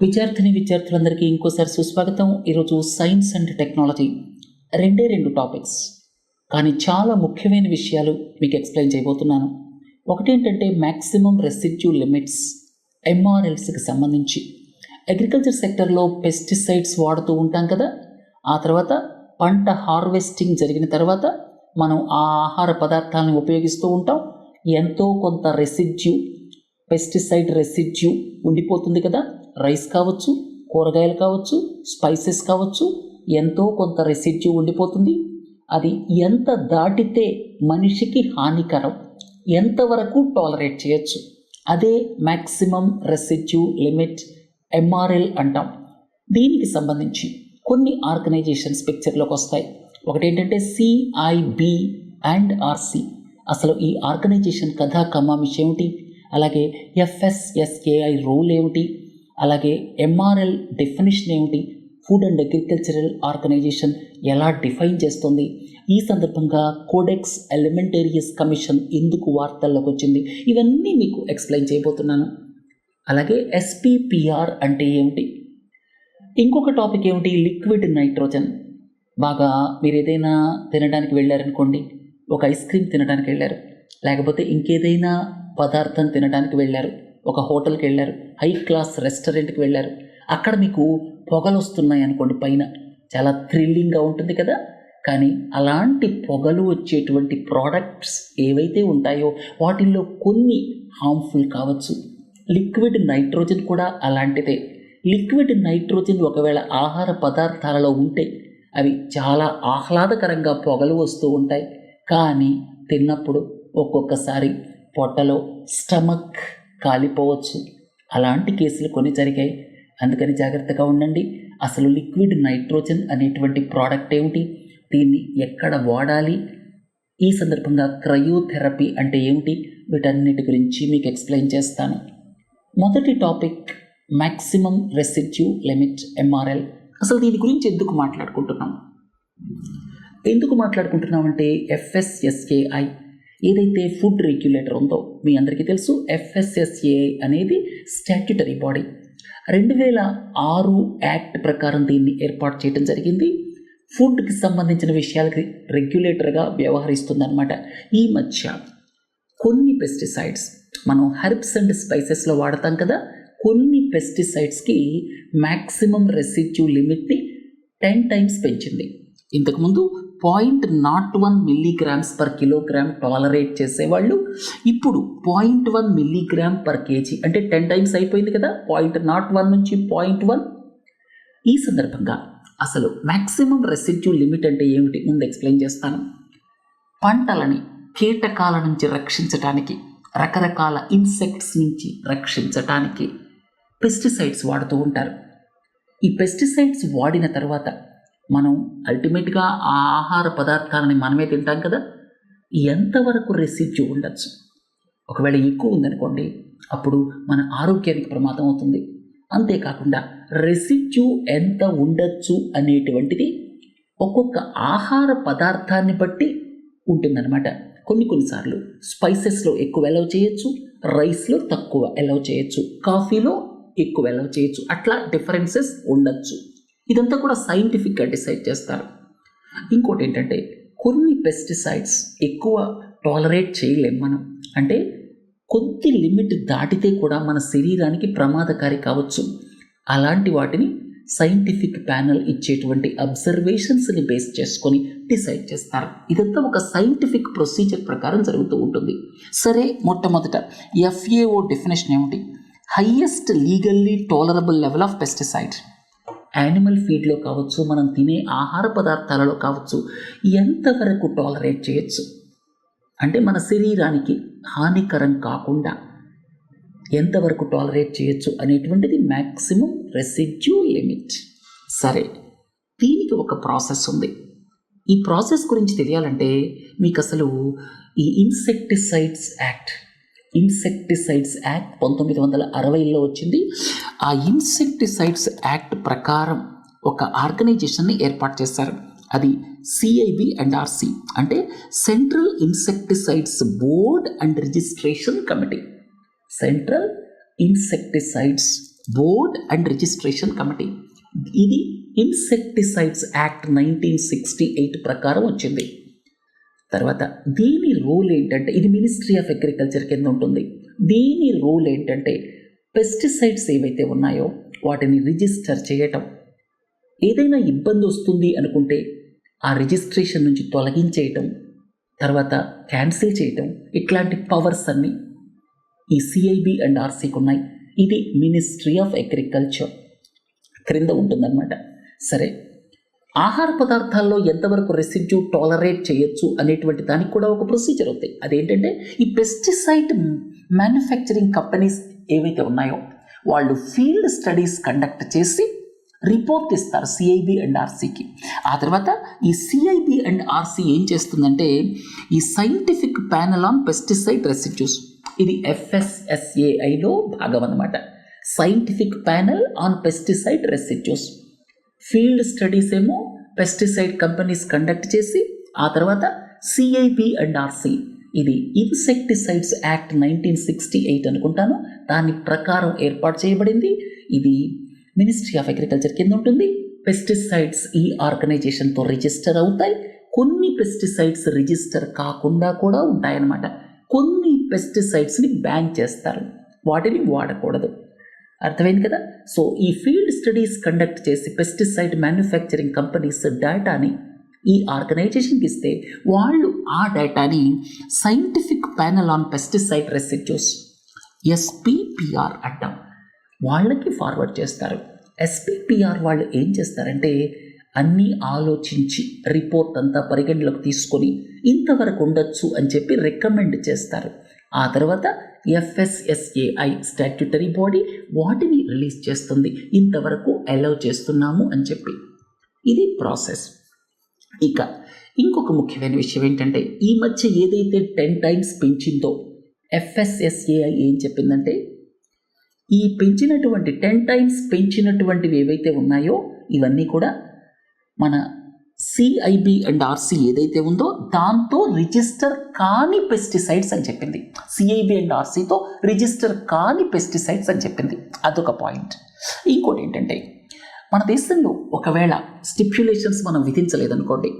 విద్యార్థులందరికీ ఇంకోసారి సుస్వాగతం. ఈరోజు సైన్స్ అండ్ టెక్నాలజీ రెండు టాపిక్స్, కానీ చాలా ముఖ్యమైన విషయాలు మీకు ఎక్స్ప్లెయిన్ చేయబోతున్నాను. ఒకటేంటంటే మ్యాక్సిమం రెసిడ్యూ లిమిట్స్, MRLస్కి సంబంధించి. అగ్రికల్చర్ సెక్టర్లో పెస్టిసైడ్స్ వాడుతూ ఉంటాం కదా, ఆ తర్వాత పంట హార్వెస్టింగ్ జరిగిన తర్వాత మనం ఆ ఆహార పదార్థాలను ఉపయోగిస్తూ ఉంటాం. ఎంతో కొంత రెసిడ్యూ, పెస్టిసైడ్ రెసిడ్యూ ఉండిపోతుంది కదా. రైస్ కావచ్చు, కూరగాయలు కావచ్చు, స్పైసెస్ కావచ్చు, ఎంతో కొంత రెసిడ్యూ ఉండిపోతుంది. అది ఎంత దాటితే మనిషికి హానికరం, ఎంతవరకు టాలరేట్ చేయొచ్చు, అదే మ్యాక్సిమం రెసిడ్యూ లిమిట్, MRL అంటాం. దీనికి సంబంధించి కొన్ని ఆర్గనైజేషన్స్ పిక్చర్లోకి వస్తాయి. ఒకటేంటంటే CIB&RC. అసలు ఈ ఆర్గనైజేషన్ కథా కమామిష్ ఏమిటి, అలాగే FSSAI రూల్ ఏమిటి, అలాగే MRL డెఫినిషన్ ఏమిటి, ఫుడ్ అండ్ అగ్రికల్చరల్ ఆర్గనైజేషన్ ఎలా డిఫైన్ చేస్తుంది, ఈ సందర్భంగా కోడెక్స్ ఎలిమెంటేరియస్ కమిషన్ ఎందుకు వార్తల్లోకి వచ్చింది, ఇవన్నీ మీకు ఎక్స్ప్లెయిన్ చేయబోతున్నాను. అలాగే SPPR అంటే ఏమిటి, ఇంకొక టాపిక్ ఏమిటి, లిక్విడ్ నైట్రోజన్. బాగా మీరు ఏదైనా తినడానికి వెళ్ళారనుకోండి, ఒక ఐస్ క్రీమ్ తినడానికి వెళ్ళారు, లేకపోతే ఇంకేదైనా పదార్థం తినడానికి వెళ్ళారు, ఒక హోటల్కి వెళ్ళారు, హై క్లాస్ రెస్టారెంట్కి వెళ్ళారు, అక్కడ మీకు పొగలు వస్తున్నాయి అనుకోండి పైన, చాలా థ్రిల్లింగ్గా ఉంటుంది కదా. కానీ అలాంటి పొగలు వచ్చేటువంటి ప్రోడక్ట్స్ ఏవైతే ఉంటాయో వాటిల్లో కొన్ని హార్మ్ఫుల్ కావచ్చు. లిక్విడ్ నైట్రోజన్ కూడా అలాంటిదే. లిక్విడ్ నైట్రోజన్ ఒకవేళ ఆహార పదార్థాలలో ఉంటే అవి చాలా ఆహ్లాదకరంగా పొగలు వస్తూ ఉంటాయి, కానీ తిన్నప్పుడు ఒక్కొక్కసారి పొట్టలో స్టమక్ కాలిపోవచ్చు. అలాంటి కేసులు కొన్ని జరిగాయి. అందుకని జాగ్రత్తగా ఉండండి. అసలు లిక్విడ్ నైట్రోజన్ అనేటువంటి ప్రోడక్ట్ ఏమిటి, దీన్ని ఎక్కడ వాడాలి, ఈ సందర్భంగా క్రయోథెరపీ అంటే ఏమిటి, వీటన్నిటి గురించి మీకు ఎక్స్ప్లెయిన్ చేస్తాను. మొదటి topic maximum residue limit, MRL. అసలు దీని గురించి ఎందుకు మాట్లాడుకుంటున్నామంటే FSSAI ఏదైతే ఫుడ్ రెగ్యులేటర్ ఉందో మీ అందరికీ తెలుసు. FSSAI అనేది స్టాట్యుటరీ బాడీ. 2006 యాక్ట్ ప్రకారం దీన్ని ఏర్పాటు చేయడం జరిగింది. ఫుడ్కి సంబంధించిన విషయాలకి రెగ్యులేటర్గా వ్యవహరిస్తుందన్నమాట. ఈ మధ్య కొన్ని పెస్టిసైడ్స్ మనం హెర్బ్స్ అండ్ స్పైసెస్లో వాడతాం కదా, కొన్ని పెస్టిసైడ్స్కి మ్యాక్సిమం రెసిడ్యూ లిమిట్ని 10 times పెంచింది. ఇంతకుముందు 0.01 mg/kg టాలరేట్ చేసేవాళ్ళు ఇప్పుడు 0.1 mg/kg, అంటే 10 times అయిపోయింది కదా, 0.01 నుంచి 0.1. ఈ సందర్భంగా అసలు మ్యాక్సిమం రెసిడ్యూ లిమిట్ అంటే ఏమిటి ముందు ఎక్స్ప్లెయిన్ చేస్తాను. పంటలని కీటకాల నుంచి రక్షించటానికి, రకరకాల ఇన్సెక్ట్స్ నుంచి రక్షించటానికి పెస్టిసైడ్స్ వాడుతూ ఉంటారు. ఈ పెస్టిసైడ్స్ వాడిన తర్వాత మనం అల్టిమేట్గా ఆ ఆహార పదార్థాలని మనమే తింటాం కదా, ఎంతవరకు రెసిడ్యూ ఉండొచ్చు. ఒకవేళ ఎక్కువ ఉందనుకోండి, అప్పుడు మన ఆరోగ్యానికి ప్రమాదం అవుతుంది. అంతేకాకుండా రెసిడ్యూ ఎంత ఉండొచ్చు అనేటువంటిది ఒక్కొక్క ఆహార పదార్థాన్ని బట్టి ఉంటుందన్నమాట. కొన్నిసార్లు స్పైసెస్లో ఎక్కువ అలౌ చేయొచ్చు, రైస్లో తక్కువ అలౌ చేయొచ్చు, కాఫీలో ఎక్కువ అలౌ చేయొచ్చు, అట్లా డిఫరెన్సెస్ ఉండొచ్చు. ఇదంతా కూడా సైంటిఫిక్గా డిసైడ్ చేస్తారు. ఇంకోటి ఏంటంటే కొన్ని పెస్టిసైడ్స్ ఎక్కువ టాలరేట్ చేయలేం మనం, అంటే కొద్ది లిమిట్ దాటితే కూడా మన శరీరానికి ప్రమాదకారి కావచ్చు. అలాంటి వాటిని సైంటిఫిక్ ప్యానెల్ ఇచ్చేటువంటి అబ్జర్వేషన్స్ని బేస్ చేసుకొని డిసైడ్ చేస్తారు. ఇదంతా ఒక సైంటిఫిక్ ప్రొసీజర్ ప్రకారం జరుగుతూ ఉంటుంది. సరే, మొట్టమొదట FAO డెఫినేషన్ ఏమిటి, highest legally tolerable level of pesticide. Animal ఫీడ్లో కావచ్చు, మనం తినే ఆహార పదార్థాలలో కావచ్చు, ఎంతవరకు టాలరేట్ చేయొచ్చు, అంటే మన శరీరానికి హానికరం కాకుండా ఎంతవరకు టాలరేట్ చేయొచ్చు అనేటువంటిది మ్యాక్సిమం రెసిడ్యూ లిమిట్. సరే, దీనికి ఒక ప్రాసెస్ ఉంది. ఈ ప్రాసెస్ గురించి తెలియాలంటే మీకు అసలు ఈ ఇన్సెక్టిసైడ్స్ యాక్ట్ 1960లో వచ్చింది. ఆ ఇన్సెక్టిసైడ్స్ యాక్ట్ ప్రకారం ఒక ఆర్గనైజేషన్ని ఏర్పాటు చేశారు. అది CIB&RC, అంటే central insecticides board and registration committee. Central insecticides board and registration committee. ఇది ఇన్సెక్టిసైడ్స్ యాక్ట్ 1968 ప్రకారం వచ్చింది. తర్వాత దీని రోల్ ఏంటంటే, ఇది మినిస్ట్రీ ఆఫ్ అగ్రికల్చర్ కింద ఉంటుంది. దీని రోల్ ఏంటంటే పెస్టిసైడ్స్ ఏవైతే ఉన్నాయో వాటిని రిజిస్టర్ చేయటం, ఏదైనా ఇబ్బంది వస్తుంది అనుకుంటే ఆ రిజిస్ట్రేషన్ నుంచి తొలగించేయటం, తర్వాత క్యాన్సిల్ చేయటం, ఇట్లాంటి పవర్స్ అన్నీ ఈ సిఐబి అండ్ ఆర్సీకి ఉన్నాయి. ఇది మినిస్ట్రీ ఆఫ్ అగ్రికల్చర్ క్రింద ఉంటుందన్నమాట. సరే, ఆహార పదార్థాల్లో ఎంతవరకు రెసిడ్యూ టాలరేట్ చేయొచ్చు అనేటువంటి దానికి కూడా ఒక ప్రొసీజర్ ఉంది. అదేంటంటే ఈ పెస్టిసైడ్ మ్యానుఫ్యాక్చరింగ్ కంపెనీస్ ఏవైతే ఉన్నాయో వాళ్ళు ఫీల్డ్ స్టడీస్ కండక్ట్ చేసి రిపోర్ట్ ఇస్తారు సిఐబి అండ్ ఆర్సీకి. ఆ తర్వాత ఈ సిఐబి అండ్ ఆర్సీ ఏం చేస్తుందంటే ఈ scientific panel on pesticide residues, ఇది FSSAIలో భాగం అన్నమాట. Scientific panel on pesticide residues, field studies ఏమో పెస్టిసైడ్ కంపెనీస్ కండక్ట్ చేసి, ఆ తర్వాత సిఐబి అండ్ ఆర్సీ, ఇది ఇన్సెక్టిసైడ్స్ యాక్ట్ 1968 అనుకుంటాను, దాని ప్రకారం ఏర్పాటు చేయబడింది. ఇది మినిస్ట్రీ ఆఫ్ అగ్రికల్చర్ కింద ఉంటుంది. పెస్టిసైడ్స్ ఈ ఆర్గనైజేషన్తో రిజిస్టర్ అవుతాయి. కొన్ని పెస్టిసైడ్స్ రిజిస్టర్ కాకుండా కూడా ఉంటాయన్నమాట. కొన్ని పెస్టిసైడ్స్ని బ్యాన్ చేస్తారు, వాటిని వాడకూడదు. అర్థమైంది కదా? సో ఈ ఫీల్డ్ స్టడీస్ కండక్ట్ చేసి పెస్టిసైడ్ మ్యానుఫ్యాక్చరింగ్ కంపెనీస్ డేటాని ఈ ఆర్గనైజేషన్కి ఇస్తే వాళ్ళు ఆ డేటాని scientific panel on pesticide residues SPPR అంటాం, వాళ్ళకి ఫార్వర్డ్ చేస్తారు. SPPR వాళ్ళు ఏం చేస్తారంటే అన్నీ ఆలోచించి రిపోర్ట్ అంతా పరిగణలోకి తీసుకొని ఇంతవరకు ఉండొచ్చు అని చెప్పి రికమెండ్ చేస్తారు. ఆ తర్వాత FSSAI స్టాట్యూటరీ బాడీ వాటిని రిలీజ్ చేస్తుంది, ఇంతవరకు అలౌ చేస్తున్నాము అని చెప్పి. ఇది ప్రాసెస్. ఇక ఇంకొక ముఖ్యమైన విషయం ఏంటంటే ఈ మధ్య ఏదైతే 10 times పెంచిందో FSSAI ఏం చెప్పిందంటే ఈ పెంచినటువంటి 10 times పెంచినటువంటివి ఏవైతే ఉన్నాయో ఇవన్నీ కూడా మన సిఐబి అండ్ ఆర్సీ ఏదైతే ఉందో దాంతో రిజిస్టర్ కాని పెస్టిసైడ్స్ అని చెప్పింది. సిఐబి అండ్ ఆర్సీతో రిజిస్టర్ కాని పెస్టిసైడ్స్ అని చెప్పింది. అదొక పాయింట్. ఇంకోటి ఏంటంటే మన దేశంలో ఒకవేళ స్టిప్యులేషన్స్ మనం విధించలేదనుకోండి,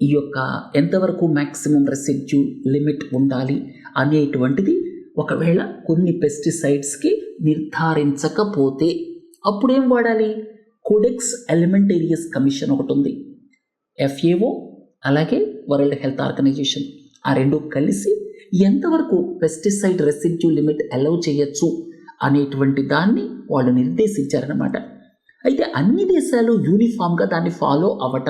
ఈ యొక్క ఎంతవరకు మ్యాక్సిమం రెసిడ్యూ లిమిట్ ఉండాలి అనేటువంటిది ఒకవేళ కొన్ని పెస్టిసైడ్స్కి నిర్ధారించకపోతే అప్పుడేం వాడాలి? కోడెక్స్ ఎలిమెంటేరియస్ కమిషన్ ఒకటి ఉంది, FAO అలాగే వరల్డ్ హెల్త్ ఆర్గనైజేషన్, ఆ రెండు కలిసి ఎంతవరకు పెస్టిసైడ్ రెసిడ్యూ లిమిట్ అలౌ చేయొచ్చు అనేటువంటి దాన్ని వాళ్ళు నిర్దేశించారన్నమాట. అయితే అన్ని దేశాలు యూనిఫామ్గా దాన్ని ఫాలో అవ్వటం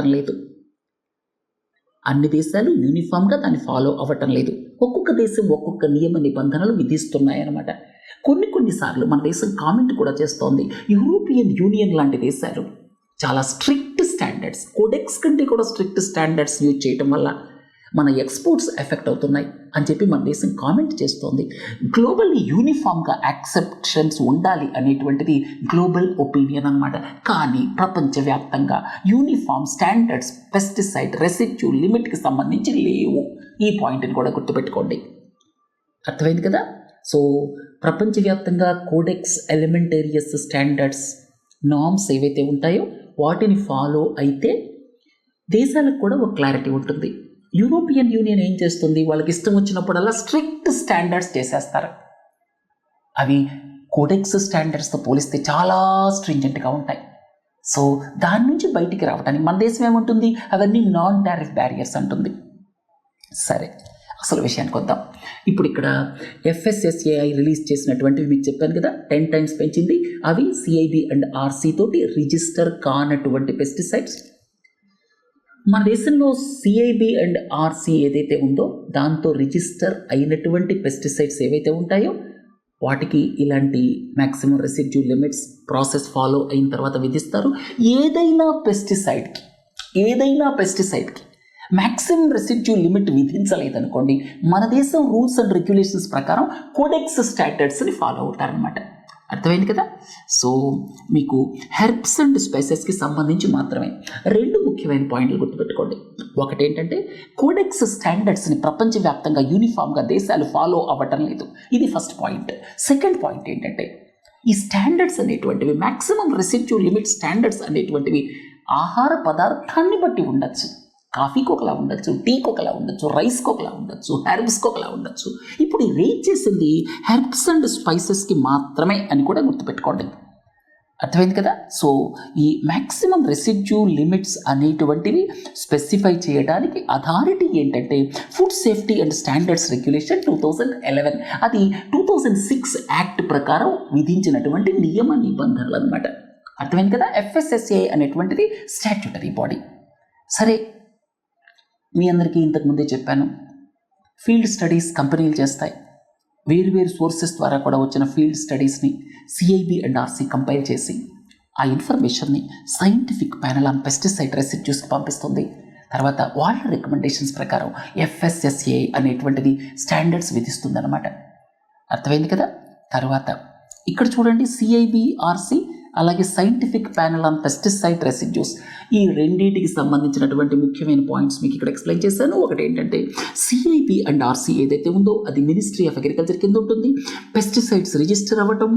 లేదు. ఒక్కొక్క దేశం ఒక్కొక్క నియమ నిబంధనలు విధిస్తున్నాయన్నమాట. కొన్నిసార్లు మన దేశం కామెంట్ కూడా చేస్తోంది, యూరోపియన్ యూనియన్ లాంటి దేశాలు చాలా స్ట్రిక్ట్ స్టాండర్డ్స్, కోడెక్స్ కంటే కూడా స్ట్రిక్ట్ స్టాండర్డ్స్ యూజ్ చేయటం వల్ల మన ఎక్స్పోర్ట్స్ ఎఫెక్ట్ అవుతున్నాయి అని చెప్పి మన దేశం కామెంట్ చేస్తోంది. గ్లోబల్ యూనిఫామ్గా యాక్సెప్షన్స్ ఉండాలి అనేటువంటిది గ్లోబల్ ఒపీనియన్ అన్నమాట. కానీ ప్రపంచవ్యాప్తంగా యూనిఫామ్ స్టాండర్డ్స్ పెస్టిసైడ్ రెసిడ్యూ లిమిట్కి సంబంధించి లేవు. ఈ పాయింట్ని కూడా గుర్తుపెట్టుకోండి. అర్థమైంది కదా? సో ప్రపంచవ్యాప్తంగా కోడెక్స్ ఎలిమెంటేరియస్ స్టాండర్డ్స్ నార్మ్స్ ఏవైతే ఉంటాయో వాటిని ఫాలో అయితే దేశాలకు కూడా ఒక క్లారిటీ ఉంటుంది. యూరోపియన్ యూనియన్ ఏం చేస్తుంది, వాళ్ళకి ఇష్టం వచ్చినప్పుడల్లా స్ట్రిక్ట్ స్టాండర్డ్స్ చేసేస్తారు. అవి కోడెక్స్ స్టాండర్డ్స్తో పోలిస్తే చాలా స్ట్రింజెంట్గా ఉంటాయి. సో దాని నుంచి బయటికి రావడానికి మన దేశం ఏముంటుంది, అవన్నీ నాన్ టారిఫ్ బ్యారియర్స్ అంటుంది. సరే, అసలు విషయానికి వద్దాం. ఇప్పుడు ఇక్కడ FSSAI రిలీజ్ చేసినటువంటివి మీకు చెప్పాను కదా, 10 times పెంచింది. అవి సిఐబి అండ్ ఆర్సీ తోటి రిజిస్టర్ కానటువంటి పెస్టిసైడ్స్. మన దేశంలో సిఐబి అండ్ ఆర్సీ ఏదైతే ఉందో దాంతో రిజిస్టర్ అయినటువంటి పెస్టిసైడ్స్ ఏవైతే ఉంటాయో వాటికి ఇలాంటి maximum residue limits process follow అయిన తర్వాత విధిస్తారు. ఏదైనా పెస్టిసైడ్కి మ్యాక్సిమం రెసిడ్యూ లిమిట్ విధించలేదనుకోండి, మన దేశం రూల్స్ అండ్ రెగ్యులేషన్స్ ప్రకారం కోడెక్స్ స్టాండర్డ్స్ని ఫాలో అవుతారనమాట. అర్థమైంది కదా? సో మీకు హెర్బ్స్ అండ్ స్పైసెస్కి సంబంధించి మాత్రమే 2 ముఖ్యమైన పాయింట్లు గుర్తుపెట్టుకోండి. ఒకటి ఏంటంటే కోడెక్స్ స్టాండర్డ్స్ని ప్రపంచవ్యాప్తంగా యూనిఫామ్గా దేశాలు ఫాలో అవ్వటం లేదు. ఇది ఫస్ట్ పాయింట్. సెకండ్ పాయింట్ ఏంటంటే ఈ స్టాండర్డ్స్ అనేటువంటివి, మ్యాక్సిమం రెసిడ్యూ లిమిట్ స్టాండర్డ్స్ అనేటువంటివి ఆహార పదార్థాన్ని బట్టి ఉండొచ్చు. కాఫీకి ఒకలా ఉండొచ్చు, టీకి ఒకలా ఉండొచ్చు, రైస్కి ఒకలా ఉండొచ్చు, హెర్బ్స్కి ఒకలా ఉండొచ్చు. ఇప్పుడు ఈ రేట్ చేసింది హెర్బ్స్ అండ్ స్పైసెస్కి మాత్రమే అని కూడా గుర్తుపెట్టుకోండి. అర్థమైంది కదా? సో ఈ మ్యాక్సిమం రెసిడ్యూ లిమిట్స్ అనేటువంటివి స్పెసిఫై చేయడానికి అథారిటీ ఏంటంటే food safety and standards regulation 2011. అది 2006 యాక్ట్ ప్రకారం విధించినటువంటి నియమ నిబంధనలు అనమాట. అర్థమైంది కదా? FSSAI అనేటువంటిది స్టాట్యూటరీ బాడీ. సరే, మీ అందరికీ ఇంతకుముందే చెప్పాను, ఫీల్డ్ స్టడీస్ కంపెనీలు చేస్తాయి. వేరు సోర్సెస్ ద్వారా కూడా వచ్చిన ఫీల్డ్ స్టడీస్ని CIB అండ్ RC కంపైల్ చేసి ఆ ఇన్ఫర్మేషన్ని సైంటిఫిక్ ప్యానెల్ ఆన్ పెస్టిసైడ్ రెసిడ్యూస్కి పంపిస్తుంది. తర్వాత వాళ్ళ రికమెండేషన్స్ ప్రకారం FSSAI అనేటువంటిది స్టాండర్డ్స్ విధిస్తుంది అనమాట. అర్థమైంది కదా? తర్వాత ఇక్కడ చూడండి, CIB, RC అలాగే scientific panel on pesticide residues, ఈ రెండింటికి సంబంధించినటువంటి ముఖ్యమైన పాయింట్స్ మీకు ఇక్కడ ఎక్స్ప్లెయిన్ చేశాను. ఒకటి ఏంటంటే CIB అండ్ RC ఏదైతే ఉందో అది మినిస్ట్రీ ఆఫ్ అగ్రికల్చర్ కింద ఉంటుంది. పెస్టిసైడ్స్ రిజిస్టర్ అవ్వటం,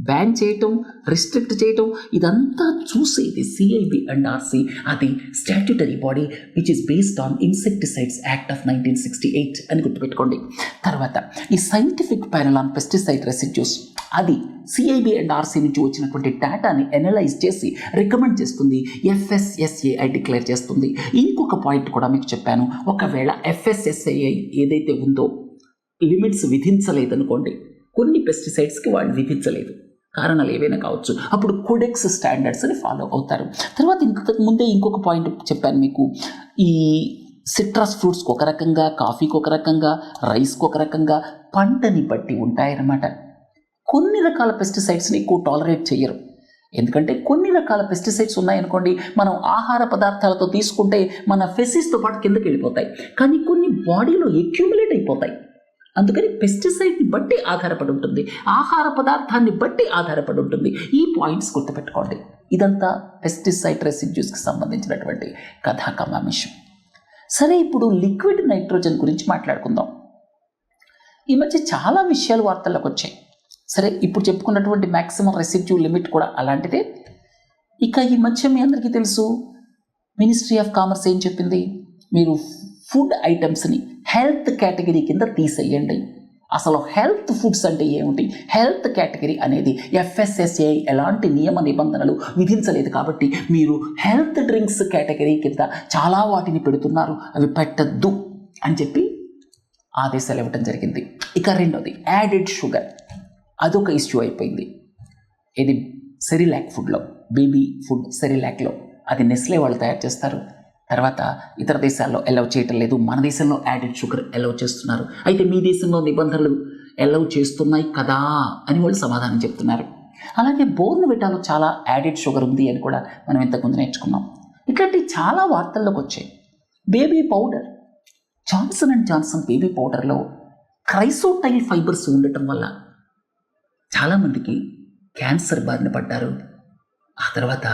బ్యాన్ చేయటం, రిస్ట్రిక్ట్ చేయటం, ఇదంతా చూసేది CIB అండ్ RC. అది statutory body which is based on insecticides act of 1968 అని గుర్తుపెట్టుకోండి. తర్వాత ఈ scientific panel on pesticide residues, అది CIB అండ్ RC నుంచి వచ్చినటువంటి డేటాని అనలైజ్ చేసి రికమెండ్ చేస్తుంది, FSSAI డిక్లేర్ చేస్తుంది. ఇంకొక పాయింట్ కూడా మీకు చెప్పాను, ఒకవేళ FSSAI ఏదైతే ఉందో లిమిట్స్ విధించలేదనుకోండి, కొన్ని పెస్టిసైడ్స్కి వాళ్ళు విధించలేదు, కారణాలు ఏవైనా కావచ్చు, అప్పుడు కోడెక్స్ స్టాండర్డ్స్ని ఫాలో అవుతారు. తర్వాత ఇంతకు ముందే ఇంకొక పాయింట్ చెప్పాను మీకు, ఈ సిట్రస్ ఫ్రూట్స్కి ఒక రకంగా, కాఫీకి ఒక రకంగా, రైస్కి ఒక రకంగా పంటని బట్టి ఉంటాయన్నమాట. కొన్ని రకాల పెస్టిసైడ్స్ని ఎక్కువ టాలరేట్ చేయరు, ఎందుకంటే కొన్ని రకాల పెస్టిసైడ్స్ ఉన్నాయనుకోండి, మనం ఆహార పదార్థాలతో తీసుకుంటే మన ఫెసిస్తో పాటు కిందకి వెళ్ళిపోతాయి, కానీ కొన్ని బాడీలో అక్యూములేట్ అయిపోతాయి. అందుకని పెస్టిసైడ్ని బట్టి ఆధారపడి ఉంటుంది, ఆహార పదార్థాన్ని బట్టి ఆధారపడి ఉంటుంది. ఈ పాయింట్స్ గుర్తుపెట్టుకోండి. ఇదంతా పెస్టిసైడ్ రెసిడ్యూస్కి సంబంధించినటువంటి కథాకమాంశం. సరే, ఇప్పుడు లిక్విడ్ నైట్రోజన్ గురించి మాట్లాడుకుందాం. ఈ మధ్య చాలా విషయాలు వార్తల్లోకి వచ్చాయి. సరే, ఇప్పుడు చెప్పుకున్నటువంటి మ్యాక్సిమం రెసిడ్యూ లిమిట్ కూడా అలాంటిదే. ఇక ఈ మధ్య మీ అందరికీ తెలుసు, మినిస్ట్రీ ఆఫ్ కామర్స్ ఏం చెప్పింది, మీరు ఫుడ్ ఐటమ్స్ని హెల్త్ కేటగిరీ కింద తీసేయండి. అసలు హెల్త్ ఫుడ్స్ అంటే ఏమిటి, హెల్త్ కేటగిరీ అనేది FSSAI ఎలాంటి నియమ నిబంధనలు విధించలేదు కాబట్టి మీరు హెల్త్ డ్రింక్స్ కేటగిరీ కింద చాలా వాటిని పెడుతున్నారు, అవి పెట్టద్దు అని చెప్పి ఆదేశాలు ఇవ్వడం జరిగింది. ఇక రెండోది యాడెడ్ షుగర్, అదొక ఇష్యూ అయిపోయింది. ఇది సెరిలాక్ ఫుడ్లో, బేబీ ఫుడ్ సెరిలాక్లో, అది నెస్లే వాళ్ళు తయారు చేస్తారు. తర్వాత ఇతర దేశాల్లో అలౌ చేయటం లేదు, మన దేశంలో యాడెడ్ షుగర్ అలౌ చేస్తున్నారు. అయితే మీ దేశంలో నిబంధనలు అలౌ చేస్తున్నాయి కదా అని వాళ్ళు సమాధానం చెప్తున్నారు. అలాగే బోర్న్విటాలో చాలా యాడెడ్ షుగర్ ఉంది అని కూడా మనం ఇంతకుముందు నేర్చుకున్నాం. ఇట్లాంటి చాలా వార్తల్లోకి వచ్చాయి. Baby powder, Johnson and Johnson baby పౌడర్లో క్రైసోటైల్ ఫైబర్స్ ఉండటం వల్ల చాలామందికి క్యాన్సర్ బారిన పడ్డారు. ఆ తర్వాత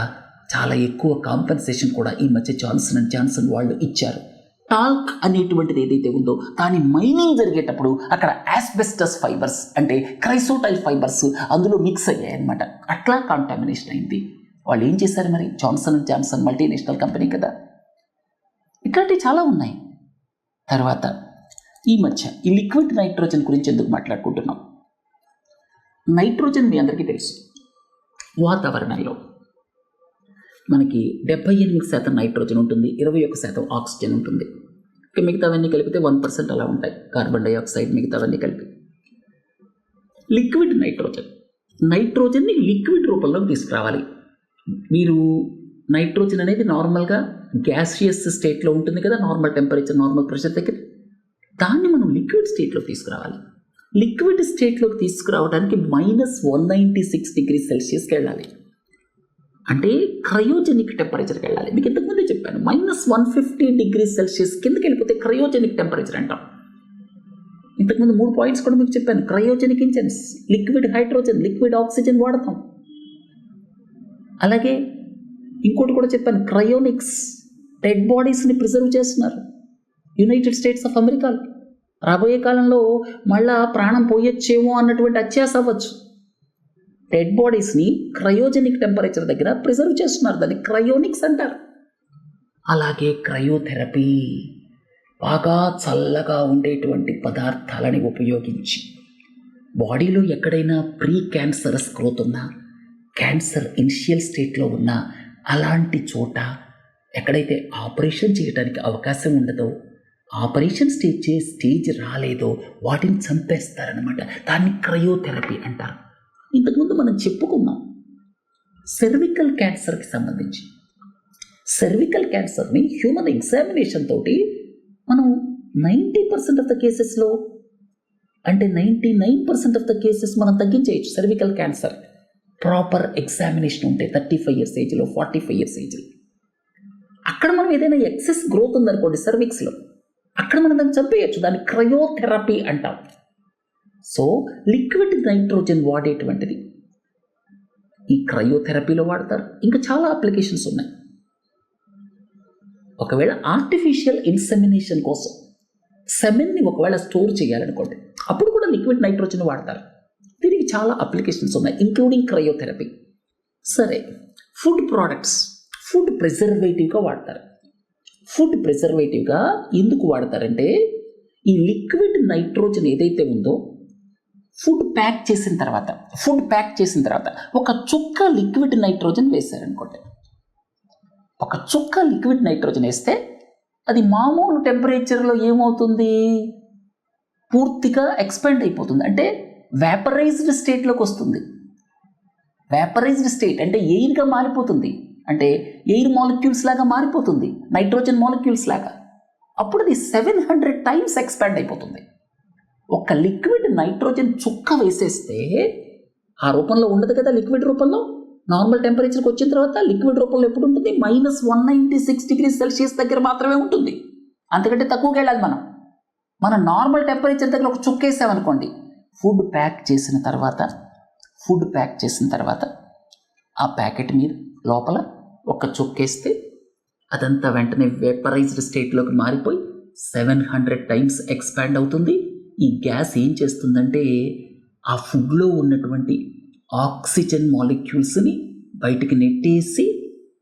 చాలా ఎక్కువ కాంపెన్సేషన్ కూడా ఈ మధ్య జాన్సన్ అండ్ జాన్సన్ వాళ్ళు ఇచ్చారు. టాల్క్ అనేటువంటిది ఏదైతే ఉందో దాని మైనింగ్ జరిగేటప్పుడు అక్కడ యాస్బెస్టస్ ఫైబర్స్ అంటే క్రైసోటైల్ ఫైబర్స్ అందులో మిక్స్ అయ్యాయి అన్నమాట. అట్లా కాంటామినేషన్ అయింది. వాళ్ళు ఏం చేశారు మరి, Johnson and Johnson multinational company కదా. ఇట్లాంటివి చాలా ఉన్నాయి. తర్వాత ఈ మధ్య ఈ లిక్విడ్ నైట్రోజన్ గురించి ఎందుకు మాట్లాడుకుంటున్నాం. నైట్రోజన్ మీ అందరికీ తెలుసు, వాతావరణంలో మనకి 78% నైట్రోజన్ ఉంటుంది, 21% ఆక్సిజన్ ఉంటుంది. ఇక మిగతావన్నీ కలిపితే 1% అలా ఉంటాయి, కార్బన్ డైఆక్సైడ్ మిగతావన్నీ కలిపి. లిక్విడ్ నైట్రోజన్ని లిక్విడ్ రూపంలోకి తీసుకురావాలి. మీరు నైట్రోజన్ అనేది నార్మల్గా గ్యాసియస్ స్టేట్లో ఉంటుంది కదా, నార్మల్ టెంపరేచర్ నార్మల్ ప్రెషర్ దగ్గర, దాన్ని మనం లిక్విడ్ స్టేట్లోకి తీసుకురావాలి. లిక్విడ్ స్టేట్లోకి తీసుకురావడానికి -196 డిగ్రీ సెల్సియస్కి వెళ్ళాలి, అంటే క్రయోజెనిక్ టెంపరేచర్కి వెళ్ళాలి. మీకు ఇంతకుముందే చెప్పాను, -150 డిగ్రీ సెల్సియస్ కిందకి వెళ్ళిపోతే క్రయోజెనిక్ టెంపరేచర్ అంటాం. ఇంతకుముందు 3 పాయింట్స్ కూడా మీకు చెప్పాను. Cryogenic engines, liquid hydrogen, liquid oxygen వాడతాం. అలాగే ఇంకోటి కూడా చెప్పాను, క్రయోనిక్స్, డెడ్ బాడీస్ని ప్రిజర్వ్ చేస్తున్నారు యునైటెడ్ స్టేట్స్ ఆఫ్ అమెరికాలో. రాబోయే కాలంలో మళ్ళా ప్రాణం పోయొచ్చేమో అన్నటువంటి అత్యాస అవ్వచ్చు. డెడ్ బాడీస్ని క్రయోజెనిక్ టెంపరేచర్ దగ్గర ప్రిజర్వ్ చేస్తున్నారు, దాన్ని క్రయోనిక్స్ అంటారు. అలాగే క్రయోథెరపీ బాగా చల్లగా ఉండేటువంటి పదార్థాలని ఉపయోగించి బాడీలో ఎక్కడైనా ప్రీ క్యాన్సరస్ గ్రోత్ ఉన్నా, క్యాన్సర్ ఇనిషియల్ స్టేట్లో ఉన్నా, అలాంటి చోట ఎక్కడైతే ఆపరేషన్ చేయడానికి అవకాశం ఉండదో, ఆపరేషన్ స్టేజ్ రాలేదో వాటిని చంపేస్తారనమాట. దాన్ని క్రయోథెరపీ అంటారు. ఇంతకుముందు మనం చెప్పుకున్నాం సెర్వికల్ క్యాన్సర్కి సంబంధించి. సెర్వికల్ క్యాన్సర్ని హ్యూమన్ ఎగ్జామినేషన్ తోటి మనం 90% ఆఫ్ ద కేసెస్లో, అంటే 99% ఆఫ్ ద కేసెస్ మనం తగ్గించేయచ్చు. సెర్వికల్ క్యాన్సర్ ప్రాపర్ ఎగ్జామినేషన్ ఉంటే 35 ఇయర్స్ ఏజ్లో, 45 ఇయర్స్ ఏజ్లో. అక్కడ మనం ఏదైనా ఎక్సెస్ గ్రోత్ ఉందనుకోండి సర్విక్స్లో, అక్కడ మనం దాన్ని చంపేయచ్చు. దాన్ని క్రయోథెరపీ అంటాం. సో లిక్విడ్ నైట్రోజన్ వాడేటువంటిది ఈ క్రయోథెరపీలో వాడతారు. ఇంకా చాలా అప్లికేషన్స్ ఉన్నాయి. ఒకవేళ ఆర్టిఫిషియల్ ఇన్సెమినేషన్ కోసం సెమెన్ని ఒకవేళ స్టోర్ చేయాలనుకోండి, అప్పుడు కూడా లిక్విడ్ నైట్రోజన్ వాడతారు. దీనికి చాలా అప్లికేషన్స్ ఉన్నాయి, ఇంక్లూడింగ్ క్రయోథెరపీ. సరే, ఫుడ్ ప్రోడక్ట్స్, ఫుడ్ ప్రిజర్వేటివ్గా వాడతారు. ఫుడ్ ప్రిజర్వేటివ్గా ఎందుకు వాడతారంటే, ఈ లిక్విడ్ నైట్రోజన్ ఏదైతే ఉందో ఫుడ్ ప్యాక్ చేసిన తర్వాత ఒక చుక్క లిక్విడ్ నైట్రోజన్ వేశారనుకోండి, ఒక చుక్క లిక్విడ్ నైట్రోజన్ వేస్తే అది మామూలు టెంపరేచర్లో ఏమవుతుంది, పూర్తిగా ఎక్స్పాండ్ అయిపోతుంది. అంటే వేపరైజ్డ్ స్టేట్లోకి వస్తుంది. వేపరైజ్డ్ స్టేట్ అంటే ఎయిర్గా మారిపోతుంది, అంటే ఎయిర్ మాలిక్యూల్స్ లాగా మారిపోతుంది, నైట్రోజన్ మాలిక్యూల్స్ లాగా. అప్పుడు అది 700 టైమ్స్ ఎక్స్పాండ్ అయిపోతుంది. ఒక లిక్విడ్ నైట్రోజన్ చుక్క వేసేస్తే ఆ రూపంలో ఉండదు కదా. లిక్విడ్ రూపంలో నార్మల్ టెంపరేచర్కి వచ్చిన తర్వాత లిక్విడ్ రూపంలో ఎప్పుడు ఉంటుంది, -196 దగ్గర మాత్రమే ఉంటుంది. అంతకంటే తక్కువకి వెళ్ళాలి. మనం నార్మల్ టెంపరేచర్ దగ్గర ఒక చుక్క వేసామనుకోండి, ఫుడ్ ప్యాక్ చేసిన తర్వాత ఆ ప్యాకెట్ మీద లోపల ఒక చుక్కేస్తే అదంతా వెంటనే వేపరైజ్డ్ స్టేట్లోకి మారిపోయి 700 టైమ్స్ ఎక్స్పాండ్ అవుతుంది. ఈ గ్యాస్ ఏం చేస్తుందంటే ఆ ఫుడ్లో ఉన్నటువంటి ఆక్సిజన్ మాలిక్యూల్స్ని బయటికి నెట్టేసి,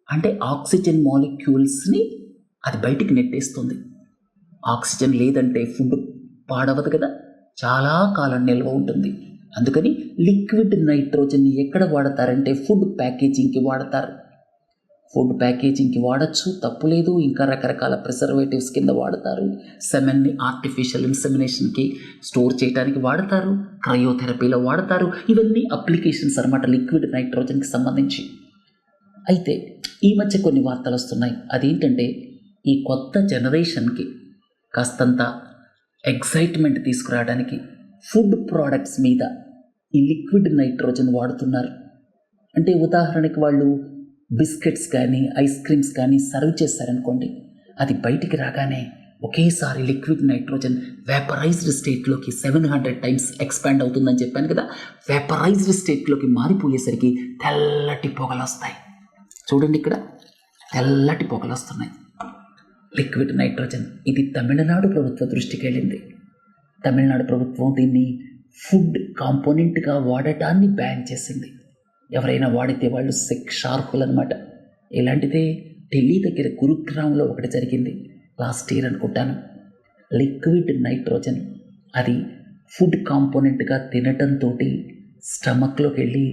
అంటే ఆక్సిజన్ మాలిక్యూల్స్ని అది బయటికి నెట్టేస్తుంది. ఆక్సిజన్ లేదంటే ఫుడ్ పాడవదు కదా, చాలా కాలం నిల్వ ఉంటుంది. అందుకని లిక్విడ్ నైట్రోజన్ని ఎక్కడ వాడతారంటే ఫుడ్ ప్యాకేజింగ్కి వాడతారు. ఫుడ్ ప్యాకేజింగ్కి వాడచ్చు, తప్పులేదు. ఇంకా రకరకాల ప్రిజర్వేటివ్స్ కింద వాడతారు. సెమెన్ని ఆర్టిఫిషియల్ ఇన్సెమినేషన్కి స్టోర్ చేయడానికి వాడతారు, క్రయోథెరపీలో వాడతారు. ఇవన్నీ అప్లికేషన్స్ అన్నమాట లిక్విడ్ నైట్రోజన్కి సంబంధించి. అయితే ఈ మధ్య కొన్ని వార్తలు వస్తున్నాయి. అదేంటంటే ఈ కొత్త జనరేషన్కి కాస్తంత ఎక్సైట్మెంట్ తీసుకురావడానికి ఫుడ్ ప్రోడక్ట్స్ మీద ఈ లిక్విడ్ నైట్రోజన్ వాడుతున్నారు. అంటే ఉదాహరణకి వాళ్ళు బిస్కెట్స్ కానీ ఐస్ క్రీమ్స్ కానీ సర్వ్ చేశారనుకోండి, అది బయటికి రాగానే ఒకేసారి liquid nitrogen vaporised స్టేట్లోకి 700 times expand అవుతుందని చెప్పాను కదా. వేపరైజ్డ్ స్టేట్లోకి మారిపోయేసరికి తెల్లటి పొగలు వస్తాయి. చూడండి, ఇక్కడ తెల్లటి పొగలు వస్తున్నాయి. లిక్విడ్ నైట్రోజన్ ఇది తమిళనాడు ప్రభుత్వ దృష్టికి వెళ్ళింది. తమిళనాడు ప్రభుత్వం దీన్ని ఫుడ్ కాంపోనెంట్గా వాడటాన్ని బ్యాన్ చేసింది. ఎవరైనా వాడితే వాళ్ళు శిక్షార్హులు అనమాట. ఇలాంటిదే ఢిల్లీ దగ్గర గురుగ్రామ్లో ఒకటి జరిగింది లాస్ట్ ఇయర్ అనుకుంటాను. లిక్విడ్ నైట్రోజన్ అది ఫుడ్ కాంపోనెంట్గా తినటంతో స్టమక్లోకి వెళ్ళి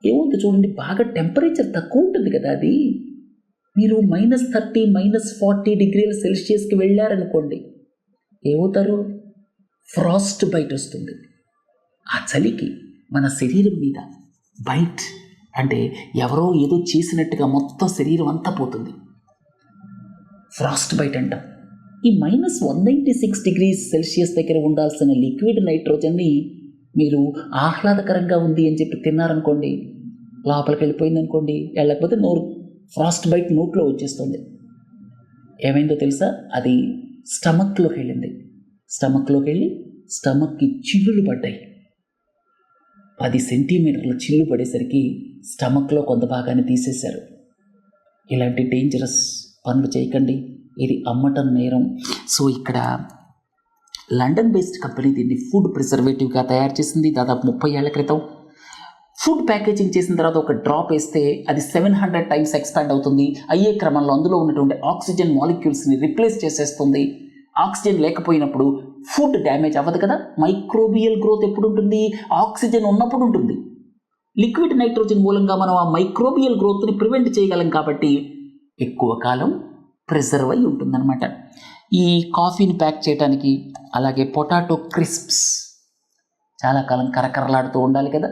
ఏమవుతుంది చూడండి, బాగా టెంపరేచర్ తక్కువ ఉంటుంది కదా. అది మీరు -30, -40 డిగ్రీల సెల్సియస్కి వెళ్ళారనుకోండి, ఏమవుతారు, ఫ్రాస్ట్ బైట్ వస్తుంది. ఆ చలికి మన శరీరం మీద బైట్ అంటే ఎవరో ఏదో చేసినట్టుగా మొత్తం శరీరం అంతా పోతుంది. ఫ్రాస్ట్ బైట్ అంటాం. ఈ -196 డిగ్రీస్ సెల్సియస్ దగ్గర ఉండాల్సిన లిక్విడ్ నైట్రోజన్ని మీరు ఆహ్లాదకరంగా ఉంది అని చెప్పి తిన్నారనుకోండి, లోపలికి వెళ్ళిపోయింది అనుకోండి, వెళ్ళకపోతే ఫ్రాస్ట్ బైట్ నోట్లో వచ్చేస్తుంది. ఏమైందో తెలుసా, అది స్టమక్లోకి వెళ్ళింది. స్టమక్లోకి వెళ్ళి స్టమక్కి చిల్లులు పడ్డాయి. 10 సెంటీమీటర్ల చిల్లు పడేసరికి స్టమక్లో కొంత భాగాన్ని తీసేశారు. ఇలాంటి డేంజరస్ పనులు చేయకండి, ఇది అమ్మటం నేరం. సో ఇక్కడ లండన్ బేస్డ్ కంపెనీ దీన్ని ఫుడ్ ప్రిజర్వేటివ్గా తయారు చేసింది దాదాపు 30 ఏళ్ల క్రితం. ఫుడ్ ప్యాకేజింగ్ చేసిన తర్వాత ఒక డ్రాప్ వేస్తే అది 700 టైమ్స్ ఎక్స్పాండ్ అవుతుంది. అయ్యే క్రమంలో అందులో ఉన్నటువంటి ఆక్సిజన్ మాలిక్యూల్స్ని రిప్లేస్ చేసేస్తుంది. ఆక్సిజన్ లేకపోయినప్పుడు ఫుడ్ డ్యామేజ్ అవ్వదు కదా. మైక్రోబియల్ గ్రోత్ ఎప్పుడు ఉంటుంది? ఆక్సిజన్ ఉన్నప్పుడు ఉంటుంది. లిక్విడ్ నైట్రోజన్ మూలంగా మనం ఆ మైక్రోబియల్ గ్రోత్ని ప్రివెంట్ చేయగలం కాబట్టి ఎక్కువ కాలం ప్రిజర్వ్ అయి ఉంటుందన్నమాట. ఈ కాఫీని ప్యాక్ చేయడానికి, అలాగే పొటాటో క్రిస్ప్స్ చాలా కాలం కరకరలాడుతూ ఉండాలి కదా.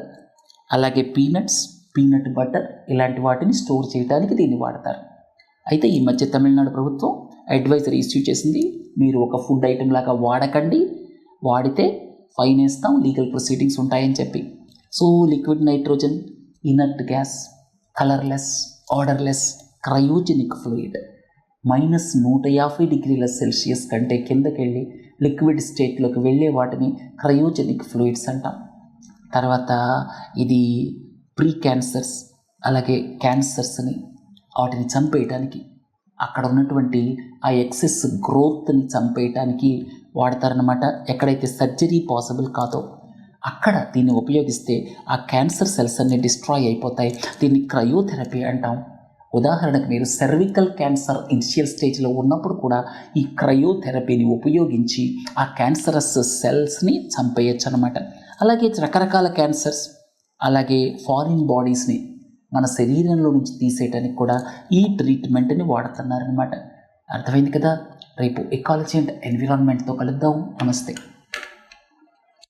అలాగే పీనట్ బటర్ ఇలాంటి వాటిని స్టోర్ చేయడానికి దీన్ని వాడతారు. అయితే ఈ మధ్య తమిళనాడు ప్రభుత్వం అడ్వైజరీ ఇష్యూ చేసింది, మీరు ఒక ఫుడ్ ఐటెం లాగా వాడకండి, వాడితే ఫైన్ వేస్తాం, లీగల్ ప్రొసీడింగ్స్ ఉంటాయని చెప్పి. So liquid nitrogen, inert gas, colourless, odourless, cryogenic fluid -150 డిగ్రీల సెల్సియస్ కంటే కిందకి వెళ్ళి లిక్విడ్ స్టేట్లోకి వెళ్ళే వాటిని క్రయోజెనిక్ ఫ్లూయిడ్స్ అంటాం. తర్వాత ఇది ప్రీ క్యాన్సర్స్, అలాగే క్యాన్సర్స్ని వాటిని చంపేయటానికి, అక్కడ ఉన్నటువంటి ఆ ఎక్సెస్ గ్రోత్ని చంపేయటానికి వాడతారనమాట. ఎక్కడైతే సర్జరీ పాసిబుల్ కాదో అక్కడ దీన్ని ఉపయోగిస్తే ఆ క్యాన్సర్ సెల్స్ అన్ని డిస్ట్రాయ్ అయిపోతాయి. దీన్ని క్రయోథెరపీ అంటాం. ఉదాహరణకు మీరు సర్వికల్ క్యాన్సర్ ఇనిషియల్ స్టేజ్లో ఉన్నప్పుడు కూడా ఈ క్రయోథెరపీని ఉపయోగించి ఆ క్యాన్సరస్ సెల్స్ని చంపేయచ్చు అనమాట. అలాగే రకరకాల క్యాన్సర్స్, అలాగే ఫారిన్ బాడీస్ని మన శరీరంలో నుంచి తీసేయడానికి కూడా ఈ ట్రీట్మెంట్ని వాడుతున్నారనమాట. అర్థమైంది కదా. రేపు ఎకాలజీ అండ్ ఎన్విరాన్మెంట్తో కలుద్దాం. నమస్తే.